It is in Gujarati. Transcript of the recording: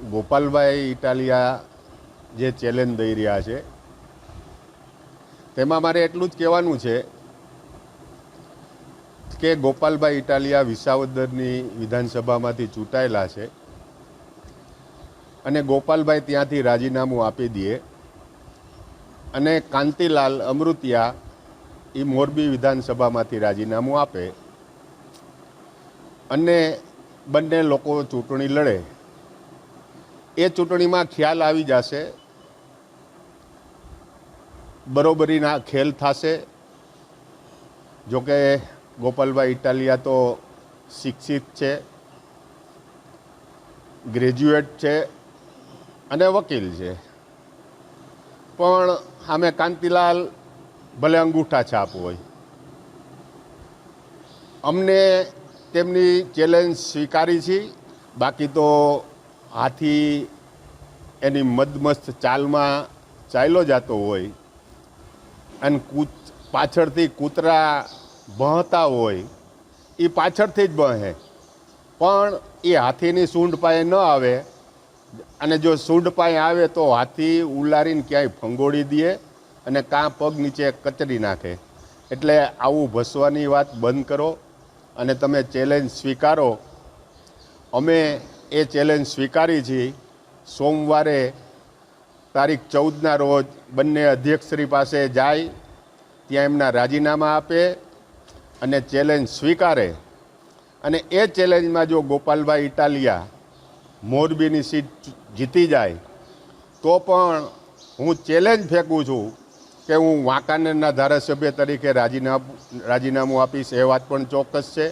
ગોપાલભાઈ ઇટાલિયા જે ચેલેન્જ દઈ રહ્યા છે તેમાં મારે એટલું જ કહેવાનું છે કે ગોપાલભાઈ ઇટાલિયા વિસાવદરની વિધાનસભામાંથી ચૂંટાયેલા છે અને ગોપાલભાઈ ત્યાંથી રાજીનામું આપી દે અને કાંતિલાલ અમૃતિયા એ મોરબી વિધાનસભામાંથી રાજીનામું આપે અને બંને લોકો ચૂંટણી લડે. એ ચૂંટણીમાં ખ્યાલ આવી જશે, બરોબરીના ખેલ થશે. જોકે ગોપાલભાઈ ઇટાલિયા તો શિક્ષિત છે, ગ્રેજ્યુએટ છે અને વકીલ છે, પણ સામે કાંતિલાલ ભલે અંગૂઠા છાપ હોય. અમને તેમની ચેલેન્જ સ્વીકારી છે. બાકી તો હાથી એની મદમસ્ત ચાલમાં ચાલ્યો જતો હોય અને પાછળથી કૂતરા ભણતા હોય એ પાછળથી જ ભણે, પણ એ હાથીની સૂંઢ પાસે ન આવે અને જો સૂંઢ પાસે આવે તો હાથી ઉલારીને ક્યાંય ફંગોળી દે અને કાં પગ નીચે કચરી નાખે. એટલે આવું ભસવાની વાત બંધ કરો અને તમે ચેલેન્જ સ્વીકારો. અમે એ ચેલેન્જ સ્વીકારી છીએ. સોમવારે તારીખ 14ના રોજ બંને અધ્યક્ષશ્રી પાસે જાય, ત્યાં એમના રાજીનામા આપે અને ચેલેન્જ સ્વીકારે. અને એ ચેલેન્જમાં જો ગોપાલભાઈ ઇટાલિયા મોરબીની સીટ જીતી જાય તો પણ હું ચેલેન્જ ફેંકું છું કે હું વાંકાનેરના ધારાસભ્ય તરીકે રાજીનામું આપીશ. એ વાત પણ ચોક્કસ છે.